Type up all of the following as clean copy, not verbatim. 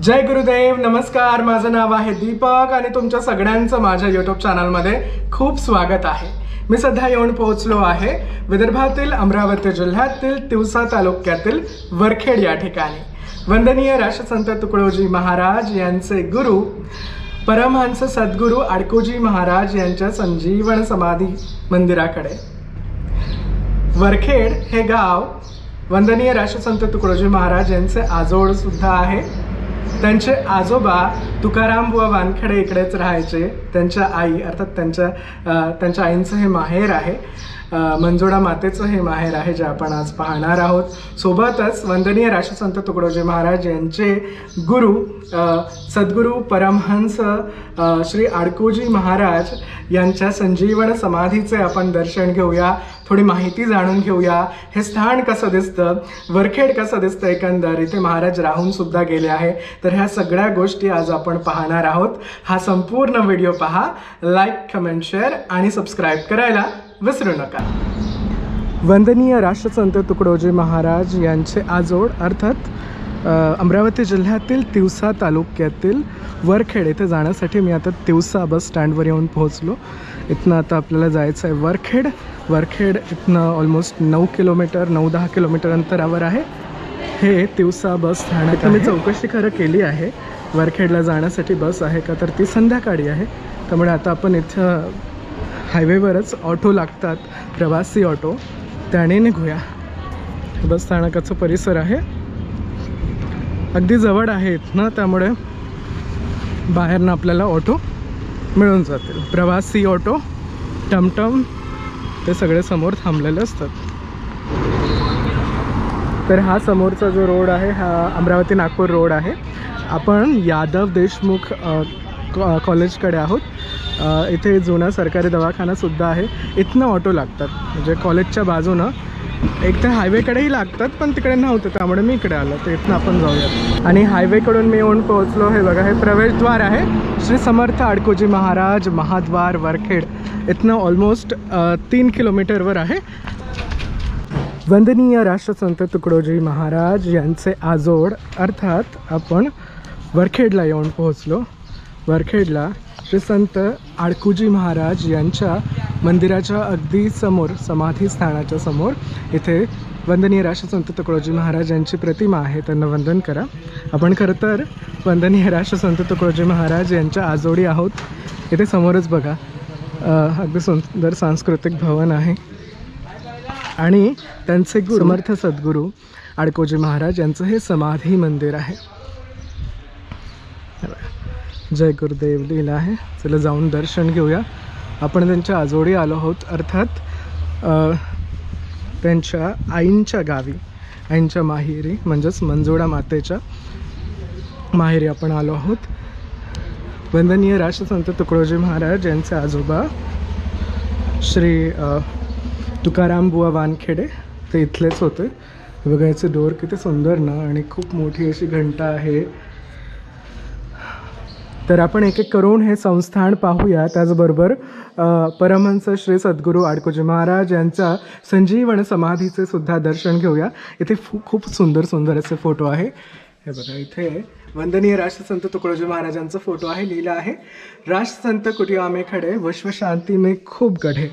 जय गुरुदेव, नमस्कार. माझं नाव आहे दीपक आणि तुमच्या सगळ्यांचं माझ्या यूट्यूब चॅनलमध्ये खूप स्वागत आहे. मी सध्या येऊन पोहोचलो आहे विदर्भातील अमरावती जिल्ह्यातील तिवसा तालुक्यातील वरखेड या ठिकाणी. वंदनीय राष्ट्रसंत तुकडोजी महाराज यांचे गुरु परमहंस सद्गुरू आडकोजी महाराज यांच्या संजीवन समाधी मंदिराकडे. वरखेड हे गाव वंदनीय राष्ट्रसंत तुकडोजी महाराज यांचे आजोळ सुद्धा आहे. त्यांचे आजोबा तुकाराम बुवा वानखेडे इकडेच राहायचे. त्यांच्या आई अर्थात त्यांच्या आईंचं हे माहेर आहे. मंजुळा मातेचं हे माहेर आहे जे आपण आज पाहणार आहोत. सोबतच वंदनीय राष्ट्रसंत तुकडोजी महाराज यांचे गुरु सद्गुरू परमहंस श्री आडकोजी महाराज यांच्या संजीवन समाधीचे आपण दर्शन घेऊया, थोडी माहिती जाणून घेऊया. हे स्थान कसं दिसतं, वरखेड कसं दिसतं, एकंदर इथे महाराज राहून सुद्धा गेले आहे. तर ह्या सगळ्या गोष्टी आज आपण पाहणार आहोत. हा संपूर्ण व्हिडिओ पहा, लाईक, कमेंट, शेअर आणि सबस्क्राईब करायला विसरू नका. वंदनीय राष्ट्रसंत तुकडोजी महाराज यांचे आजोळ अर्थात अमरावती जिल्ह्यातील तिवसा तालुक्यातील वरखेड येथे जाण्यासाठी मी आता तिवसा बस स्टँडवर येऊन पोहोचलो. इथनं आता आपल्याला जायचं आहे वरखेड. वरखेड इथनं ऑलमोस्ट 9-10 किलोमीटर अंतरावर आहे हे तिवसा बस स्थानक. मी चौकशी खरं केली आहे वरखेडला जाण्यासाठी बस आहे का, तर ती संध्याकाळी आहे. त्यामुळे आता आपण इथं हायवेवरच ऑटो लागतात, प्रवासी ऑटो, त्याने निघूया. बस स्थानकाचा परिसर आहे, अगदी जवळ आहे इथनं, त्यामुळे बाहेरनं आपल्याला ऑटो मिळून जातील. प्रवासी ऑटो, टमटम ते सगळे समोर थांबलेले असतात. तर हा समोरचा जो रोड आहे हा अमरावती नागपूर रोड आहे. आपण यादव देशमुख कॉलेजकडे आहोत. इथे जुना सरकारी दवाखानासुद्धा आहे. इथनं ऑटो लागतात, म्हणजे कॉलेजच्या बाजूनं. एक तर हायवेकडेही लागतात पण तिकडे नव्हतं, त्यामुळे मी इकडे आलो. तर इथनं आपण जाऊयात. आणि हायवेकडून मी येऊन पोहोचलो. हे बघा, हे प्रवेशद्वार आहे श्री समर्थ आडकोजी महाराज महाद्वार वरखेड. इथनं ऑलमोस्ट 3 किलोमीटरवर आहे. वंदनीय राष्ट्रसंत तुकडोजी महाराज यांचे आजोळ अर्थात आपण वरखेडला येऊन पोहोचलो. वरखेडला श्री संत आडकोजी महाराज यांच्या मंदिराच्या अगदी समोर, समाधी स्थानाच्या समोर, इथे वंदनीय राष्ट्रसंत तुकडोजी महाराज यांची प्रतिमा आहे. त्यांना वंदन करा. आपण खरं तर वंदनीय राष्ट्रसंत तुकडोजी महाराज यांच्या आजोळी आहोत. इथे समोरच बघा अगदी सुंदर सांस्कृतिक भवन आहे आणि त्यांचे समर्थ सद्गुरू आडकोजी महाराज यांचं हे समाधी मंदिर आहे. जय गुरुदेव लिहिलं आहे. चला जाऊन दर्शन घेऊया. आपण त्यांच्या आजोळी आलो आहोत, अर्थात त्यांच्या आईंच्या गावी, आईंच्या माहेरी, म्हणजेच मंजुळा मातेच्या माहेरी आपण आलो आहोत. वंदनीय राष्ट्रसंत तुकडोजी महाराज यांचे आजोबा श्री तुकाराम बुवा वानखेडे ते इथलेच होते. बघा याचे डोर किती सुंदर ना, आणि खूप मोठी अशी घंटा आहे. तर आपण एक एक करून हे संस्थान पाहूया. त्याचबरोबर परमहंस श्री सद्गुरू आडकोजी महाराज यांच्या संजीवन समाधीचे सुद्धा दर्शन घेऊया. इथे खूप सुंदर सुंदर असे फोटो आहे. हे बघा, इथे वंदनीय राष्ट्रसंत तुकडोजी महाराजांचा फोटो आहे. लिहिलं आहे राष्ट्रसंत कुटिया में खडे विश्व शांती में खूप गढे.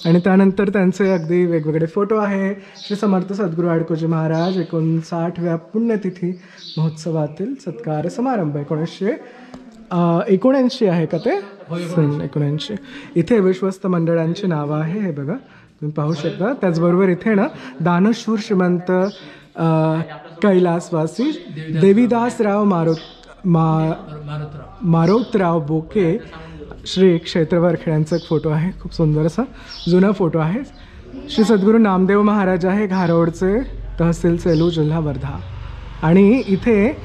आणि त्यानंतर त्यांचे अगदी वेगवेगळे फोटो आहे. श्री समर्थ सद्गुरू आडकोजी महाराज 59व्या पुण्यतिथी महोत्सवातील सत्कार समारंभ 1979 आहे का ते? 79. इथे विश्वस्त मंडळांची नावं आहे. हे बघा, तुम्ही पाहू शकता. त्याचबरोबर इथे ना दानशूर श्रीमंत कैलासवासी देवीदासराव मारोतराव बोके श्री क्षेत्र वरखेड्यांचा एक फोटो आहे. खूप सुंदर असा जुना फोटो आहे. श्री सद्गुरू नामदेव महाराज आहे, घारोडचे, तहसील सेलू, जिल्हा वर्धा. आणि इथे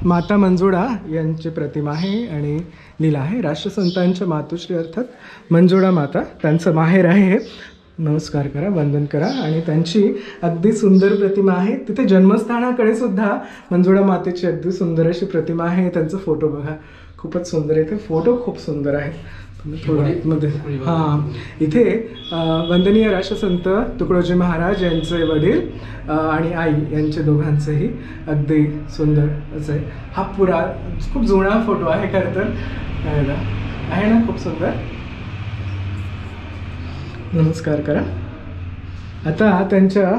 माता मंजुळा यांची प्रतिमा आहे आणि लिहिलं आहे राष्ट्रसंतांच्या मातुश्री अर्थात मंजुळा माता, त्यांचं माहेर आहे. नमस्कार करा, वंदन करा. आणि त्यांची अगदी सुंदर प्रतिमा आहे. तिथे जन्मस्थानाकडे सुद्धा मंजुळा मातेची अगदी सुंदर अशी प्रतिमा आहे. त्यांचा फोटो बघा, खूपच सुंदर. इथे फोटो खूप सुंदर आहेत. मध्ये हां, इथे वंदनीय राष्ट्रसंत तुकडोजी महाराज यांचे वडील आणि आई यांचे दोघांचेही अगदी सुंदर असे हा खूप जुना फोटो आहे खरं तर, आहे ना, खूप सुंदर. नमस्कार करा. आता त्यांच्या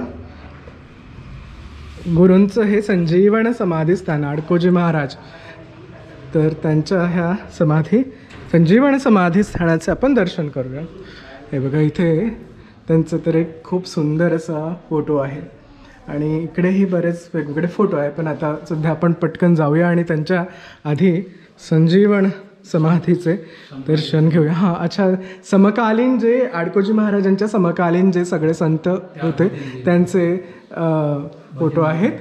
गुरूंचं हे संजीवन समाधीस्थान आडकोजी महाराज, तर त्यांच्या ह्या संजीवन समाधी स्थानाचे आपण दर्शन करूया. हे बघा, इथे त्यांचं तर एक खूप सुंदर असा फोटो आहे आणि इकडेही बरेच वेगवेगळे फोटो आहे, पण आता सध्या आपण पटकन जाऊया आणि त्यांच्या आधी संजीवन समाधीचे दर्शन घेऊया. हां, अच्छा, समकालीन जे आडकोजी महाराजांच्या समकालीन जे सगळे संत होते त्यांचे फोटो आहेत.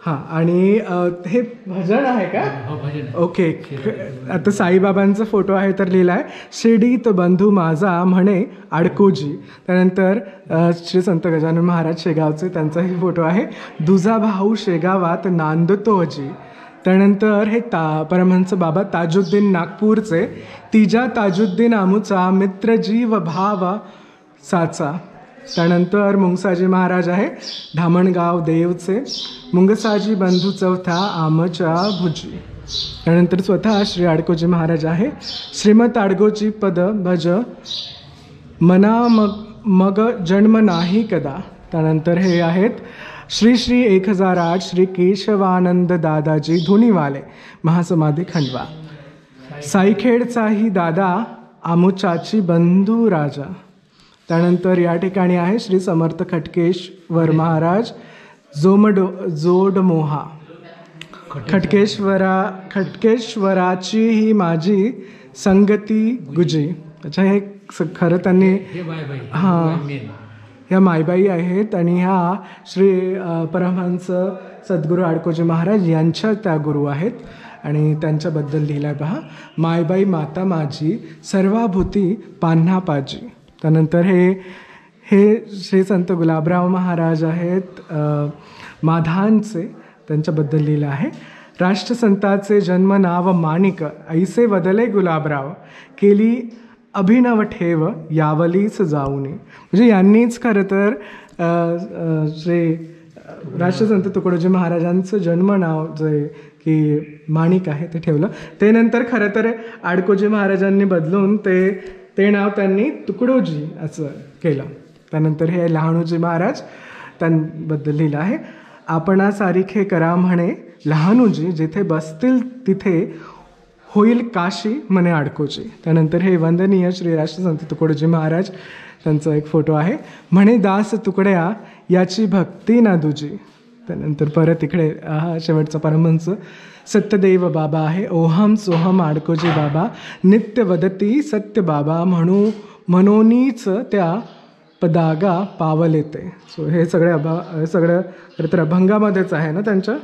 हां, आणि हे भजन आहे का? ओके. आता साईबाबांचा फोटो आहे, तर लिहिला आहे शिर्डीत बंधू माझा म्हणे आडकोजी. त्यानंतर श्री संत गजानन महाराज शेगावचे, त्यांचाही फोटो आहे. दुजा भाऊ शेगावात नांदतोजी. त्यानंतर हे परमहंस बाबा ताजुद्दीन नागपूरचे. तिजा ताजुद्दीन आमुचा मित्र जीव भाव साचा. त्यानंतर मुंगसाजी महाराज आहे धामणगाव देवचे. मुंगसाजी बंधू चौथा आमच्या भुजी. त्यानंतर स्वतः श्री आडकोजी महाराज आहे. श्रीमत आडकोजी पद भज मना मग जन्म नाही कदा. त्यानंतर हे आहेत श्री श्री 1008 श्री केशवानंद दादाजी धुनीवाले महासमाधी खंडवा. साईखेडचाही दादा आमुचाची बंधू राजा. त्यानंतर या ठिकाणी आहे श्री समर्थ खटकेश्वर महाराज जोडमोहा. खटकेश्वराची ही माझी संगती गुजी. अच्छा, हे खरं त्यांनी हां, ह्या मायबाई आहेत आणि ह्या श्री परमहंस सद्गुरू आडकोजी महाराज यांच्या त्या गुरु आहेत आणि त्यांच्याबद्दल लिहिलं आहे पहा. मायबाई माता माझी सर्वाभूती पान्हा पाजी. त्यानंतर हे श्री संत गुलाबराव महाराज आहेत माधानचे, त्यांच्याबद्दल लिहिलं आहे. राष्ट्रसंताचे जन्म नाव माणिक ऐसे वदले गुलाबराव केली अभिनव ठेव यावलीच जाऊनी. म्हणजे यांनीच खरं तर श्री राष्ट्रसंत तुकडोजी महाराजांचं जन्म नाव जे की माणिक आहे ते ठेवलं. ते नंतर खरं तर आडकोजी महाराजांनी बदलून ते नाव त्यांनी तुकडोजी असं केलं. त्यानंतर हे लहानोजी महाराज, त्यांबद्दल लिहिलं आहे. आपणा सारिखे करा म्हणे लहानोजी, जिथे बसतील तिथे होईल काशी म्हणे आडकोजी. त्यानंतर हे वंदनीय श्री राष्ट्रसंत तुकडोजी महाराज, त्यांचा एक फोटो आहे. म्हणे दास तुकड्या याची भक्ती ना दुजी. त्यानंतर परत इकडे हा शेवटचा परमहंस सत्यदेव बाबा आहे. ओहम सोहम आडकोजी बाबा नित्य वदती सत्य बाबा म्हणूनीच त्या पदागा पावल येते. सो हे सगळं खरं तर अभंगामध्येच आहे ना त्यांच्या.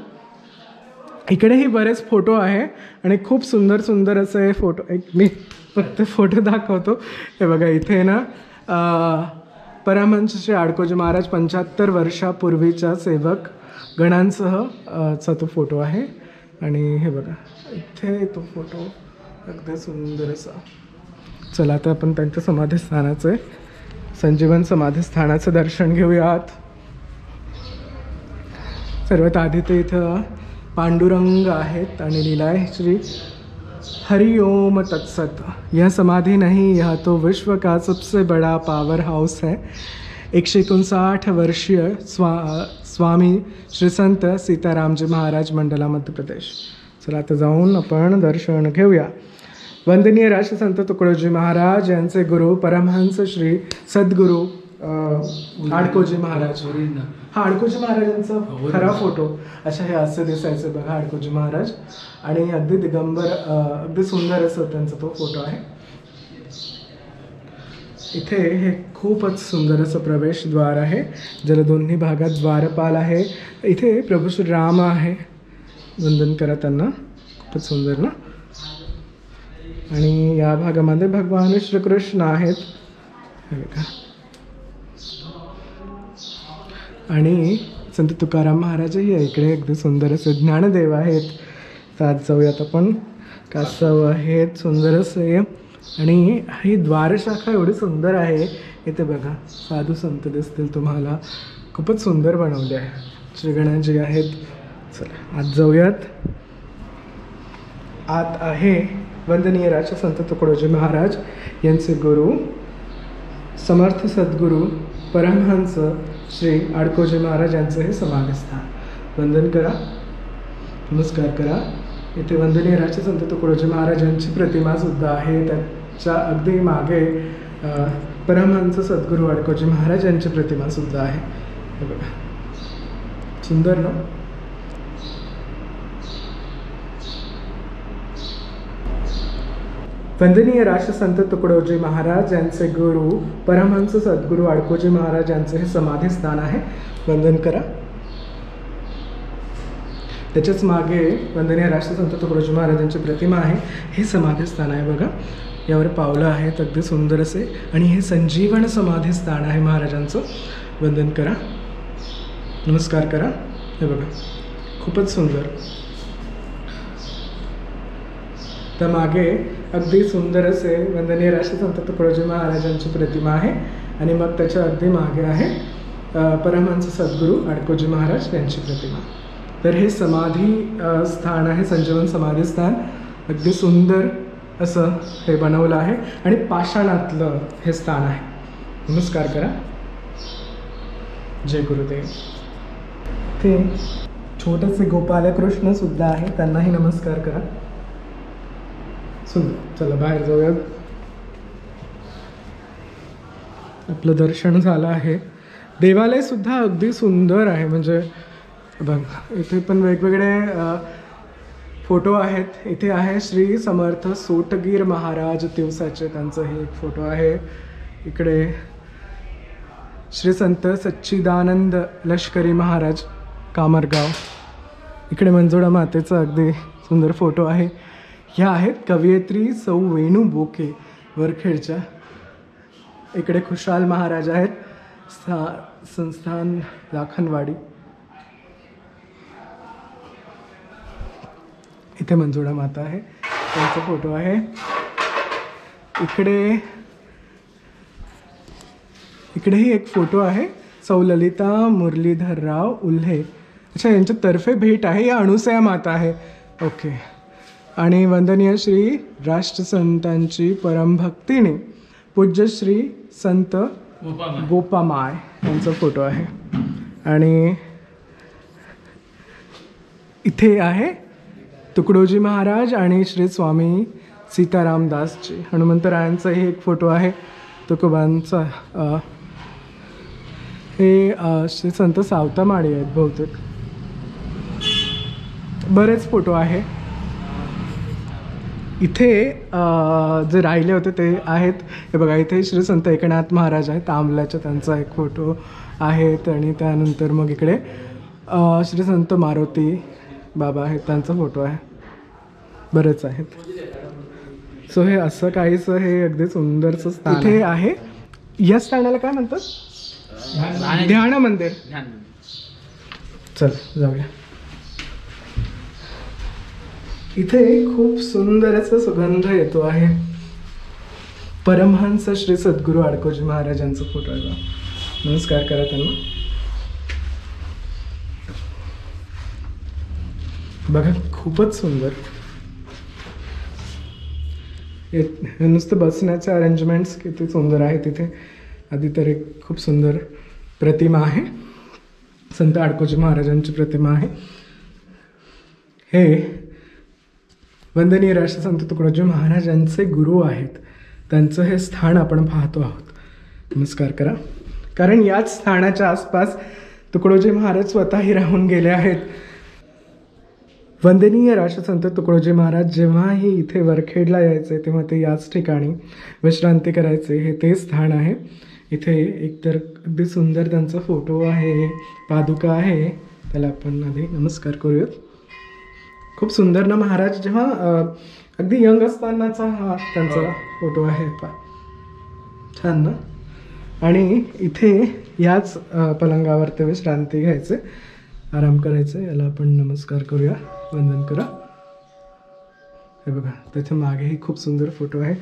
इकडेही बरेच फोटो आहे आणि खूप सुंदर सुंदर असे फोटो. एक मी फक्त फोटो दाखवतो. हे बघा, इथे ना परमहंस श्री आडकोजी महाराज 75 वर्षापूर्वीच्या सेवक गणांसह चा तो फोटो आहे. आणि हे बघा, इथे तो फोटो अगदी सुंदर असा. चला, आता आपण त्यांच्या समाधीस्थानाचे संजीवन समाधीस्थानाचं दर्शन घेऊयात. सर्वात आधी ते इथं पांडुरंग आहेत आणि लिहिलं आहे श्री हरिओम तत्सत. यह समाधि नहीं, यह तो विश्व का सबसे बड़ा पावर हाउस है. 159 वर्षीय स्वामी श्री संत सीतारामजी महाराज मंडला मध्य प्रदेश. चला, आता जाऊन आपण दर्शन घेऊया. वंदनीय राष्ट्रसंत तुकडोजी महाराज यांचे गुरु परमहंस श्री सद्गुरू आडकोजी महाराज. हा आडकोजी महाराजांचा खरा फोटो. अच्छा, हे असं दिसायचं बघा आडकोजी महाराज. आणि अगदी दिगंबर, अगदी सुंदर असं त्यांचा तो फोटो आहे. इथे हे खूपच सुंदर असं प्रवेशद्वार आहे, ज्याला दोन्ही भागात द्वारपाल आहे. इथे प्रभू श्री राम आहे, वंदन करा त्यांना. खूपच सुंदर ना. आणि या भागामध्ये भगवान श्रीकृष्ण आहेत. आणि संत तुकाराम महाराजही इकडे अगदी सुंदर असे ज्ञानदेव आहेत. तर आज जाऊयात आपण. कासव आहेत सुंदर असे. आणि ही द्वारशाखा एवढी सुंदर आहे. इथे बघा साधू संत दिसतील तुम्हाला. खूपच सुंदर बनवले आहे. श्री गणेशजी आहेत. चला आज जाऊयात. आत आहे वंदनीय राष्ट्रसंत तुकडोजी महाराज यांचे गुरु समर्थ सद्गुरू परमहंस श्री आडकोजी महाराज यांचं हे समाधिस्थान. वंदन करा, नमस्कार करा. इथे वंदनीय राष्ट्रसंत तुकडोजी महाराज यांची प्रतिमा सुद्धा आहे. त्याच्या अगदी मागे परमहंस सद्गुरू आडकोजी महाराज यांची प्रतिमा सुद्धा आहे. हे बघा सुंदर ना. वंदनीय राष्ट्रसंत तुकडोजी महाराज यांचे गुरु परमहंस सद्गुरू आडकोजी महाराज यांचे हे समाधिस्थान आहे. वंदन करा. त्याच्याच मागे वंदनीय राष्ट्रसंत तुकडोजी महाराजांची प्रतिमा आहे. हे समाधिस्थान आहे बघा. यावर पावलं आहेत अगदी सुंदर असे. आणि हे संजीवन समाधिस्थान आहे महाराजांचं. वंदन करा, नमस्कार करा. हे बघा खूपच सुंदर. त्या मागे अगदी सुंदर असे वंदनीय राष्ट्रसंत तुकडोजी महाराजांची प्रतिमा आहे. आणि मग त्याच्या अगदी मागे आहे परमहंस सद्गुरू आडकोजी महाराज यांची प्रतिमा. तर हे समाधी स्थान आहे, संजीवन समाधी स्थान. अगदी सुंदर असं हे बनवलं आहे आणि पाषाणातलं हे स्थान आहे. नमस्कार करा. जय गुरुदेव. ते छोटेसे गोपालकृष्ण सुद्धा आहे, त्यांनाही नमस्कार करा. सुंदर. चला बाहेर जाऊयात. आपलं दर्शन झालं आहे. देवालय सुद्धा अगदी सुंदर आहे. म्हणजे बघ इथे पण वेगवेगळे फोटो आहेत. इथे आहे श्री समर्थ सोटगीर महाराज दिवसाचे, त्यांचं हे एक फोटो आहे. इकडे श्री संत सच्चिदानंद लष्करी महाराज कामरगाव. इकडे मंजुळा मातेचा अगदी सुंदर फोटो आहे. ह्या आहेत कवयित्री सौ वेणू बोके वरखेडच्या. इकडे खुशाल महाराज आहेत, संस्थान लाखनवाडी. इथे मंजुळा माता आहे, त्यांचा फोटो आहे. इकडेही एक फोटो आहे, सौ ललिता मुरलीधरराव उल्हे. अच्छा, यांच्यातर्फे भेट आहे. या अणुसया माता आहे. ओके. आणि वंदनीय श्री राष्ट्रसंतांची परमभक्तीने पूज्य श्री संत गोपामाय यांचा फोटो आहे. आणि इथे आहे तुकडोजी महाराज आणि श्री स्वामी सीतारामदासजी. हनुमंतरायांचाही एक फोटो आहे तुकोबांचा. हे श्री संत सावतामाळी आहेत बहुतेक. बरेच फोटो आहे. इथे जे राहिले होते ते आहेत. हे बघा इथे श्री संत एकनाथ महाराज आहेत, तांबल्याचा त्यांचा एक फोटो आहेत. आणि त्यानंतर मग इकडे श्री संत मारुती बाबा आहेत, त्यांचा फोटो आहे. बरेच आहेत. सो हे असं काहीसं हे अगदी सुंदरचं स्थान इथे आहे. या स्थानाला काय म्हणतात? ध्यान मंदिर. चल जाऊया. इथे खूप सुंदर असा सुगंध येतो आहे. परमहंस श्री सद्गुरू आडकोजी महाराजांचा फोटो आहे. नमस्कार करा त्यांना. बघा खूपच सुंदर. नुसतं बसण्याचे अरेंजमेंट्स किती सुंदर आहे तिथे. आधी तर एक खूप सुंदर प्रतिमा आहे, संत आडकोजी महाराजांची प्रतिमा आहे. हे वंदनीय राष्ट्रसंत तुकडोजी महाराजांचे गुरु आहेत, त्यांचं हे स्थान आपण पाहतो आहोत. नमस्कार करा. कारण याच स्थानाच्या आसपास तुकडोजी महाराज स्वतःही राहून गेले आहेत. वंदनीय राष्ट्रसंत तुकडोजी महाराज जेव्हाही इथे वरखेडला यायचे तेव्हा ते याच ठिकाणी विश्रांती करायचे. हे ते स्थान आहे. इथे एकतर अगदी सुंदर त्यांचा फोटो आहे, पादुका आहे. त्याला आपण आधी नमस्कार करूयात. खूप सुंदर ना. महाराज जेव्हा अगदी यंग असतानाचा हा त्यांचा फोटो आहे. छान ना. आणि इथे याच पलंगावर ते विश्रांती घ्यायचे, आराम करायचे. याला आपण नमस्कार करूया, वंदन करा. हे बघा तिथे मागेही खूप सुंदर फोटो आहे.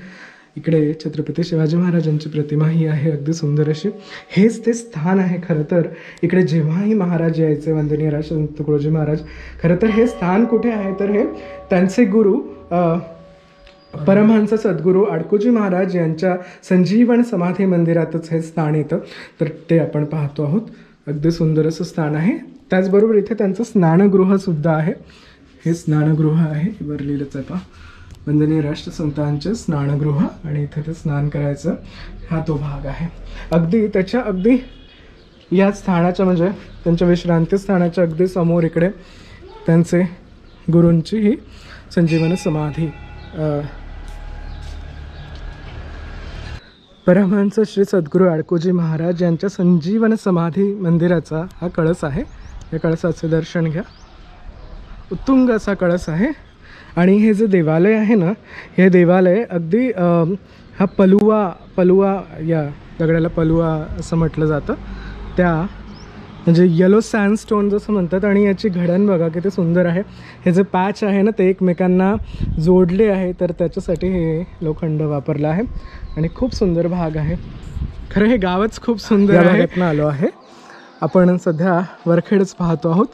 इकडे छत्रपती शिवाजी महाराजांची प्रतिमा ही आहे अगदी सुंदर अशी. हेच ते स्थान आहे खरं तर. इकडे जेव्हाही महाराज यायचे वंदनीय राजसंत तुकडोजी महाराज, खरं तर हे स्थान कुठे आहे तर हे त्यांचे गुरु परमहंस सद्गुरू अडकोजी महाराज यांच्या संजीवन समाधी मंदिरातच हे स्थान येतं. तर ते आपण पाहतो आहोत. अगदी सुंदर असं स्थान आहे. त्याचबरोबर इथे त्यांचं स्नानगृहसुद्धा आहे. हे स्नानगृह आहे, वर लिहिलंच आहे पहा, वंदनीय राष्ट्रसंतांचे स्नानगृह. आणि इथे ते स्नान करायचं हा तो भाग आहे. अगदी या स्थानाच्या म्हणजे त्यांच्या विश्रांती स्थानाच्या अगदी समोर इकडे त्यांचे गुरूंची ही संजीवन समाधी परमहंस श्री सद्गुरू अडकोजी महाराज यांच्या संजीवन समाधी मंदिराचा हा कळस आहे. या कळसाचे दर्शन घ्या. उत्तुंग असा कळस आहे. आणि हे जे देवालय आहे ना, हे देवालय अगदी हा पलुवा या दगडाला पलुवा असं म्हटलं जातं, त्या म्हणजे येलो सँडस्टोन जसं म्हणतात. आणि याची घडण बघा किती सुंदर आहे. हे जे पॅच आहे ना ते एकमेकांना जोडले आहे, तर त्याच्यासाठी हे लोखंड वापरलं आहे. आणि खूप सुंदर भाग आहे. खरं हे गावच खूप सुंदर आहे. आलो आहे आपण सध्या वरखेडच पाहतो आहोत.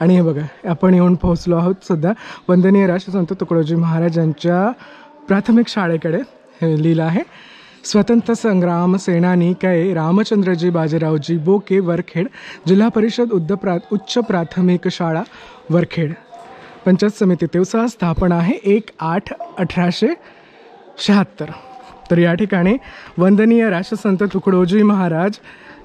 आणि हे बघा आपण येऊन पोहोचलो आहोत सध्या वंदनीय राष्ट्रसंत तुकडोजी महाराजांच्या प्राथमिक शाळेकडे. हे लिहिलं आहे, स्वतंत्र संग्राम सेनानी कै रामचंद्रजी बाजीरावजी बोके वरखेड, जिल्हा परिषद उच्च प्राथमिक शाळा वरखेड, पंचायत समिती तिवसा, स्थापना आहे 1/8/1876. तर या ठिकाणी वंदनीय राष्ट्रसंत तुकडोजी महाराज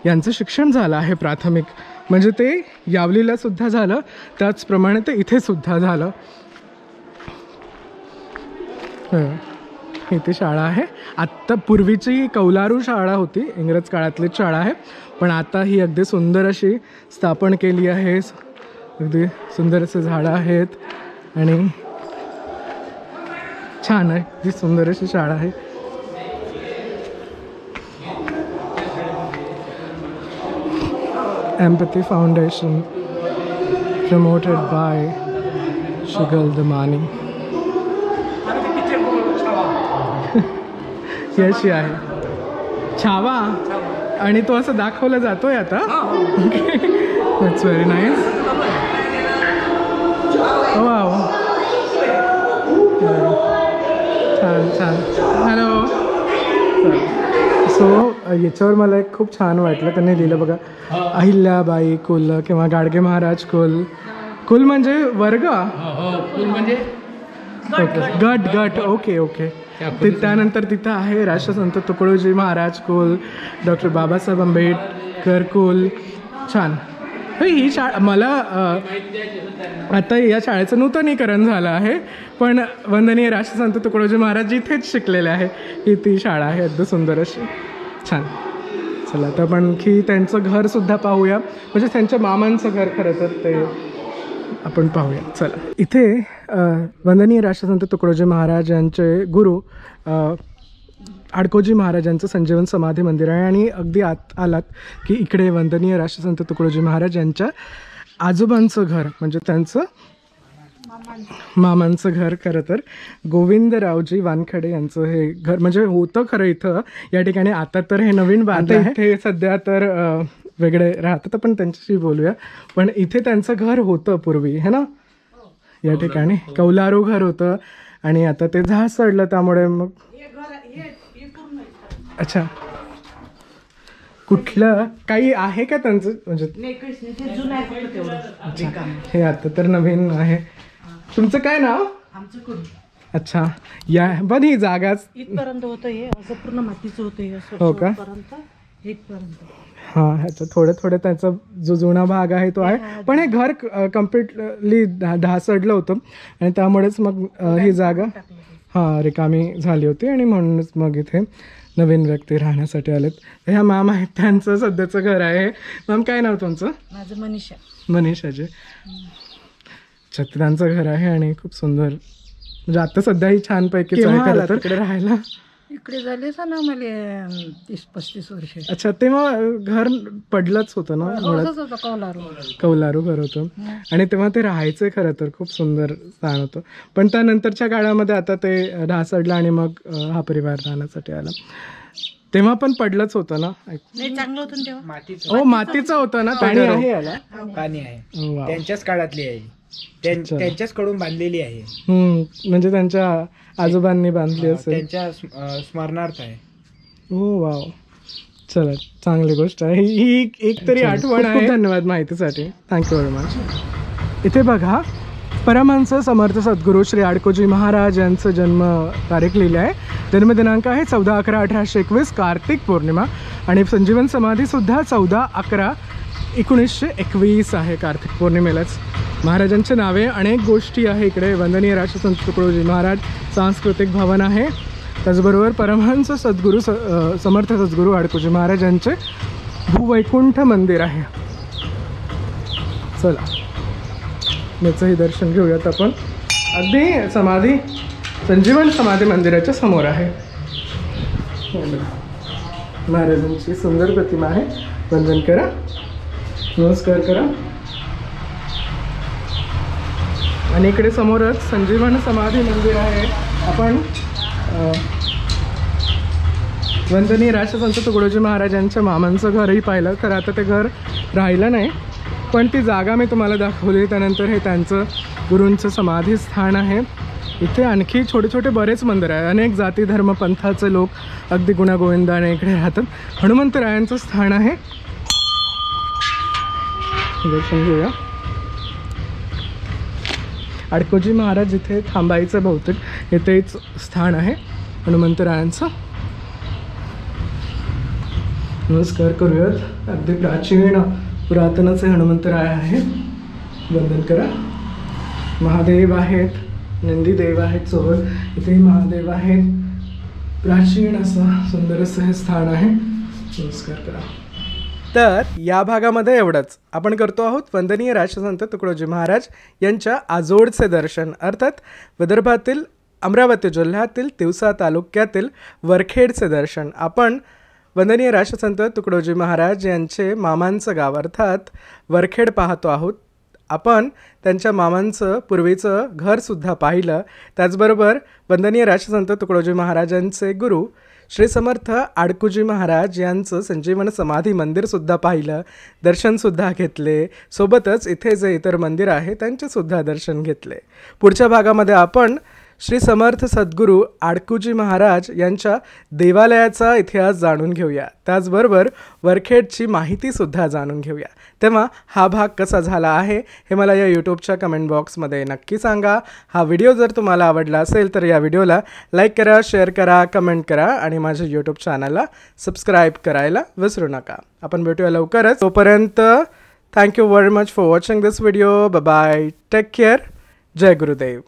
यांचं शिक्षण झालं आहे प्राथमिक. म्हणजे ते यावलीला सुद्धा झालं, त्याचप्रमाणे ते इथे सुद्धा झालं. इथे शाळा आहे. आत्ता पूर्वीची कौलारू शाळा होती, इंग्रज काळातलीच शाळा आहे, पण आता ही अगदी सुंदर अशी स्थापन केली आहे. अगदी सुंदर असे झाडं आहेत आणि छान आहे. अगदी सुंदर अशी शाळा आहे. Empathy Foundation promoted by Shugal Damani. Yeshi आहे छावा आणि तो असं दाखवला जातोय आता. That's very nice. वाव, छान. हॅलो. सो याच्यावर मला एक खूप छान वाटलं. त्यांनी लिहिलं बघा, अहिल्याबाई कुल किंवा गाडगे महाराज कुल म्हणजे वर्ग, कुल म्हणजे गट. ओके. त्यानंतर तिथं आहे राष्ट्रसंत तुकडोजी महाराज कुल, डॉक्टर बाबासाहेब आंबेडकर कुल. छान. ही शाळा मला आता या शाळेचं नूतनीकरण झालं आहे, पण वंदनीय राष्ट्रसंत तुकडोजी महाराज इथेच शिकलेले आहे. ही ती शाळा आहे अगदी सुंदर अशी. छान. चला आता आपण आणखी त्यांचं घरसुद्धा पाहूया. म्हणजे त्यांच्या मामांचं घर खरं तर ते आपण पाहूया. चला. इथे वंदनीय राष्ट्रसंत तुकडोजी महाराज यांचे गुरु अडकोजी महाराजांचं संजीवन समाधी मंदिर आहे. आणि अगदी आत आलात की इकडे वंदनीय राष्ट्रसंत तुकडोजी महाराज यांच्या आजोबांचं घर, म्हणजे त्यांचं मामांचं घर खरं तर गोविंदरावजी वानखडे यांचं हे घर म्हणजे होतं खरं इथं या ठिकाणी. आता तर हे नवीन बांधलं आहे. इथे सध्या तर वेगळे राहतात, पण त्यांच्याशी बोलूया. पण इथे त्यांचं घर होतं पूर्वी, है ना, या ठिकाणी कौलारू घर होतं. आणि आता ते झासडलं, त्यामुळे मग अच्छा कुठलं काही आहे का त्यांचं म्हणजे हे आता तर नवीन आहे. तुमचं काय नाव? अच्छा. या पण ही जागाच इथपर्यंत होतं, हे असं पूर्ण मातीचं होतं हे असं. हो का? हां, ह्याचं थोडं त्याचा जो जुना भाग आहे तो आहे, पण हे घर कम्प्लिटली ढासळलं होतं आणि त्यामुळेच मग ही जागा रिकामी झाली होती. आणि म्हणूनच मग इथे नवीन व्यक्ती राहण्यासाठी आलेत. ह्या मॅम आहेत, त्यांचं सध्याचं घर आहे. मॅम काय नाव तुमचं? माझं मनीषा. मनीषाजी. त्यांचं घर आहे आणि खूप सुंदर, म्हणजे आता सध्या ही छानपैकी तिकडे राहायला. इकडे झाले ना मला 30-35 वर्ष. अच्छा, तेव्हा घर पडलंच होतं ना मुळात? असंच होतं कौलारू. कौलारू घर होतं आणि तेव्हा ते राहायचं खरं तर खूप सुंदर स्थान होतं. पण त्यानंतरच्या काळामध्ये आता ते ढासळलं आणि मग हा परिवार राहण्यासाठी आला. तेव्हा पण पडलंच होतं ना? नाही चांगलं होतं ना तेव्हा. मातीचं मातीचं होतं ना? पाणी घर? आहे याला, पाणी आहे. वाव. त्यांच्याच काळातली आहे, त्यांच्याच कडून बांधलेली आहे. म्हणजे त्यांच्या आजोबांनी बांधली असेल. त्यांच्या स्मरणार्थ आहे. हो वाव, चला चांगली गोष्ट आहे ही. एक तरी आठवण आहे. धन्यवाद माहितीसाठी, थँक्यू व्हेरी मच. इथे बघा, परमहंस समर्थ सद्गुरू श्री आडकोजी महाराज यांचं जन्म तारीख लिहिली आहे. जन्मदिनांक आहे 14/11/1821 कार्तिक पौर्णिमा आणि संजीवन समाधीसुद्धा 14/11/1921 आहे. कार्तिक पौर्णिमेलाच महाराजांचे नावे अनेक गोष्टी आहे इकडे. वंदनीय राष्ट्रसंत तुकडोजी महाराज सांस्कृतिक भवन आहे. त्याचबरोबर परमहंस सद्गुरू समर्थ सद्गुरू आडकोजी महाराज यांचे भूवैकुंठ मंदिर आहे. चला याचंही दर्शन घेऊयात आपण. अगदी समाधी संजीवन समाधी मंदिराच्या समोर आहे. महाराजांची सुंदर प्रतिमा आहे. वंदन करा, नमस्कार करा. आणि इकडे समोरच संजीवन समाधी मंदिर आहे. आपण वंदनीय राष्ट्रसंत तुकडोजी महाराजांच्या मामांचं घरही पाहिलं, तर आता ते घर राहिलं नाही, पण ती जागा मी तुम्हाला दाखवली. त्यानंतर हे त्यांचं गुरूंचं समाधी स्थान आहे. इथे आणखी छोटे छोटे बरेच मंदिर आहे. अनेक जाती धर्म पंथाचे लोक अगदी गुण्यागोविंदाने इकडे राहतात. हनुमंतरायांचं स्थान आहे. दर्शन घेऊया. आडकोजी महाराज इथे थांबायचं बहुतेक इथेच स्थान आहे हनुमंतरायांचं. नमस्कार करूयात. अगदी प्राचीन पुरातनच हनुमंतराय आहे. वंदन करा. महादेव आहेत, नंदीदेव आहेत सोबत. इथे महादेव आहेत. प्राचीन असं सुंदर असं हे स्थान आहे. नमस्कार करा. तर या भागामध्ये एवढंच. आपण करतो आहोत वंदनीय राष्ट्रसंत तुकडोजी महाराज यांच्या आजोळचे दर्शन, अर्थात विदर्भातील अमरावती जिल्ह्यातील तिवसा तालुक्यातील वरखेडचे दर्शन. आपण वंदनीय राष्ट्रसंत तुकडोजी महाराज यांचे मामांचं गाव अर्थात वरखेड पाहतो आहोत. आपण त्यांच्या मामांचं पूर्वीचं घरसुद्धा पाहिलं. त्याचबरोबर वंदनीय राष्ट्रसंत तुकडोजी महाराजांचे गुरु श्री समर्थ आडकोजी महाराज यांचं संजीवन समाधी मंदिरसुद्धा पाहिलं, दर्शनसुद्धा घेतले. सोबतच इथे जे इतर मंदिर आहे त्यांचेसुद्धा दर्शन घेतले. पुढच्या भागामध्ये आपण श्री समर्थ सद्गुरू आडकोजी महाराज यांच्या देवालयाचा इतिहास जाणून घेऊया. त्याचबरोबर वरखेडची माहितीसुद्धा जाणून घेऊया. तेव्हा हा भाग कसा झाला आहे हे मला या यूट्यूबच्या कमेंट बॉक्समध्ये नक्की सांगा. हा व्हिडिओ जर तुम्हाला आवडला असेल तर या व्हिडिओला लाईक करा, शेअर करा, कमेंट करा आणि माझ्या यूट्यूब चॅनलला सबस्क्राईब करायला विसरू नका. आपण भेटूया लवकरच. तोपर्यंत thank you very much for watching this video. Bye bye, take care. जय गुरुदेव.